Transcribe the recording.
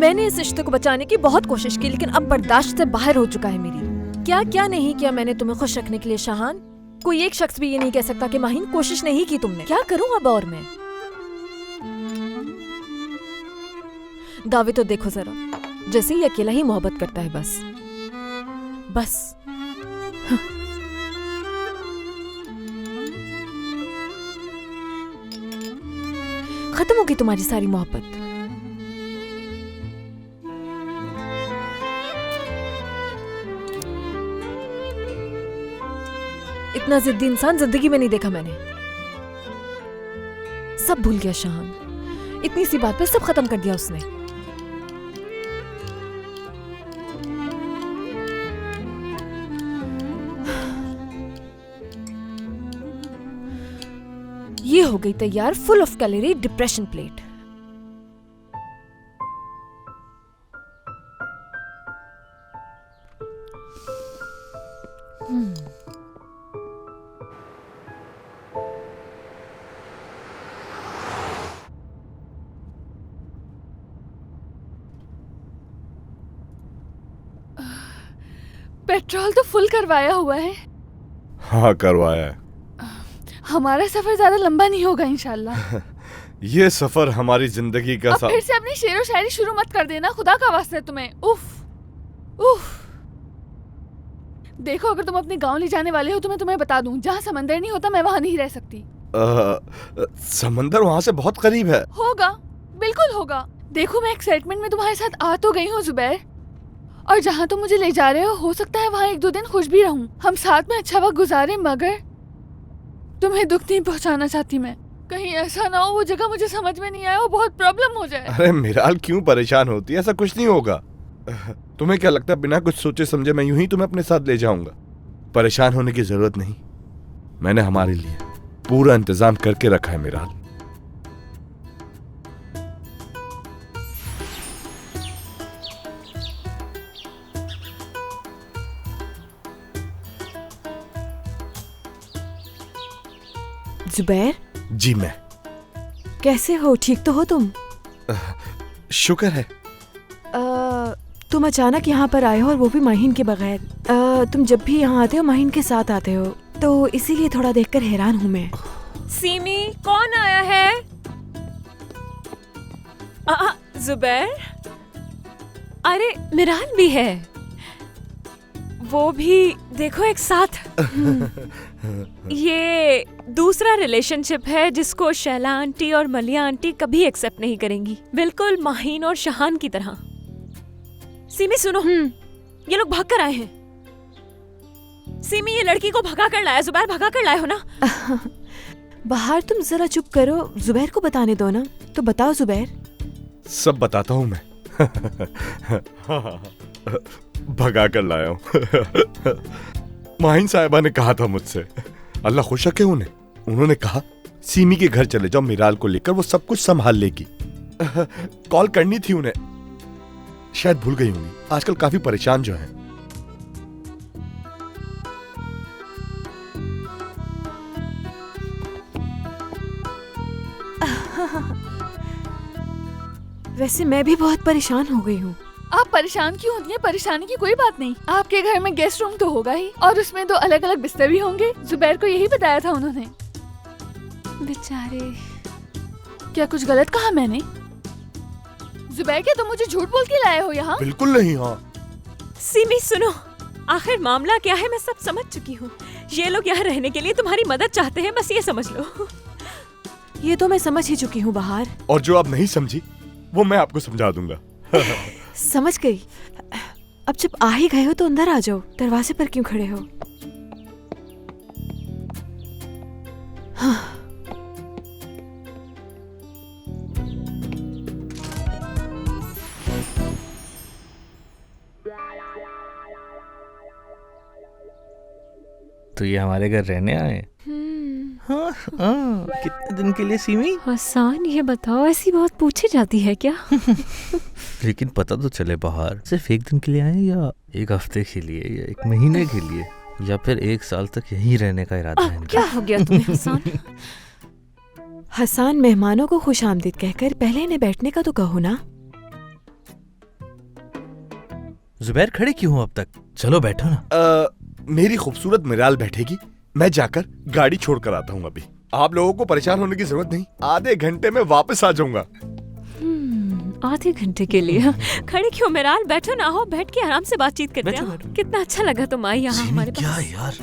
मैंने इस रिश्ते को बचाने की बहुत कोशिश की, लेकिन अब बर्दाश्त से बाहर हो चुका है मेरी। क्या क्या नहीं किया मैंने तुम्हें खुश रखने के लिए शाहान। कोई एक शख्स भी ये नहीं कह सकता कि माहिन कोशिश नहीं की तुमने। क्या करूं अब और मैं? दावे तो देखो जरा, जैसे ये अकेला ही मोहब्बत करता है बस बस। खत्म होगी तुम्हारी सारी मोहब्बत। इतना जिद्दी इंसान जिंदगी में नहीं देखा मैंने। सब भूल गया शाहान, इतनी सी बात पे सब खत्म कर दिया उसने। ये हो गई तैयार full of calorie depression plate. Petrol तो फुल करवाया हुआ है। हाँ करवाया है। हमारा सफर ज्यादा लंबा नहीं होगा इंशाल्लाह। ये सफर हमारी जिंदगी का अब फिर से अपनी शेरो शायरी शुरू मत कर देना, खुदा का वास्ता है तुम्हें। उफ उफ। देखो अगर तुम अपने गांव ले जाने वाले हो तो मैं तुम्हें बता दूं, जहाँ समंदर नहीं होता मैं वहाँ नहीं रह सकती। समंदर वहाँ से बहुत करीब है। होगा, बिल्कुल होगा। देखो मैं एक्साइटमेंट में तुम्हारे साथ आ तो गई हूँ जुबैर, और जहाँ तुम मुझे ले जा रहे हो सकता है वहाँ 1-2 दिन खुश भी रहूं, हम साथ में अच्छा वक्त गुजारे, मगर तुम्हें दुख नहीं पहुँचाना चाहती मैं। कहीं ऐसा ना हो वो जगह मुझे समझ में नहीं आया, वो बहुत प्रॉब्लम हो जाए। अरे मिराल क्यों परेशान होती है, ऐसा कुछ नहीं होगा। तुम्हें क्या लगता है बिना कुछ सोचे समझे मैं यूं ही तुम्हें अपने साथ ले जाऊंगा? परेशान होने की जरूरत नहीं, मैंने हमारे लिए पूरा इंतजाम करके रखा है मिराल। जुबैर जी मैं। कैसे हो, ठीक तो हो तुम? शुक्र है। तुम अचानक यहाँ पर आए हो और वो भी माहिन के बगैर। तुम जब भी यहाँ आते हो माहिन के साथ आते हो, तो इसीलिए थोड़ा देखकर हैरान हूँ मैं। सीमी कौन आया है? जुबैर, अरे मिरान भी है, वो भी देखो एक साथ। ये दूसरा रिलेशनशिप है जिसको शैला आंटी और मलिया आंटी कभी एक्सेप्ट नहीं करेंगी, बिल्कुल माहिन और शहान की तरह। सीमी सुनो, ये लोग भाग कर आए हैं। सीमी ये लड़की को भगा कर लाया, जुबैर भगा कर लाए हो ना? बाहर तुम जरा चुप करो, जुबैर को बताने दो ना। तो बताओ जुबैर। सब बताता हूँ मैं। भगा कर लाया हूँ। माहिन साहिबा ने कहा था मुझसे, अल्लाह खुश रखे उन्हें, उन्होंने कहा सीमी के घर चले जाओ मिराल को लेकर, वो सब कुछ संभाल लेगी। कॉल करनी थी उन्हें, शायद भूल गई होंगी, आजकल काफी परेशान जो है। वैसे मैं भी बहुत परेशान हो गई हूँ। आप परेशान क्यों होती हैं? परेशानी की कोई बात नहीं। आपके घर में गेस्ट रूम तो होगा ही, और उसमें 2 अलग-अलग बिस्तर भी होंगे। जुबैर को यही बताया था उन्होंने। बेचारे, क्या कुछ गलत कहा मैंने? जुबैर क्या तुम मुझे झूठ बोल के लाए हो यहाँ? बिल्कुल नहीं। हाँ सीमी सुनो, आखिर मामला क्या है मैं सब समझ चुकी हूँ। ये लोग यहाँ रहने के लिए तुम्हारी मदद चाहते हैं, बस ये समझ लो। ये तो मैं समझ ही चुकी हूँ बहार। और जो आप नहीं समझी वो मैं आपको समझा दूंगा। समझ गई। अब जब आ ही गए हो तो अंदर आ जाओ, दरवाजे पर क्यों खड़े हो? हाँ। तो ये हमारे घर रहने आए? हाँ हाँ, कितने दिन के लिए सीमी? हसन ये बताओ, ऐसी बात पूछी जाती है क्या? लेकिन पता तो चले बाहर सिर्फ 1 दिन के लिए आए, या 1 हफ्ते के लिए, या 1 महीने के लिए, या फिर 1 साल तक यहीं रहने का इरादा है? क्या हो गया तुम्हें हसन? हसन, मेहमानों को खुश आमदीद कहकर पहले इन्हें बैठने का तो कहो ना। जुबैर खड़े क्यों हो अब तक? चलो बैठो ना। मेरी खूबसूरत मिराल बैठेगी, मैं जाकर गाड़ी छोड़कर आता हूँ। अभी आप लोगों को परेशान होने की जरूरत नहीं, आधे घंटे में वापस आ जाऊंगा। आधे घंटे के लिए खड़े क्यों मिराल? बैठो ना, आओ बैठ के आराम से बातचीत करते बैठो, हैं। बैठो। कितना अच्छा लगा तुम आई यहाँ सीमी, हमारे क्या पास। यार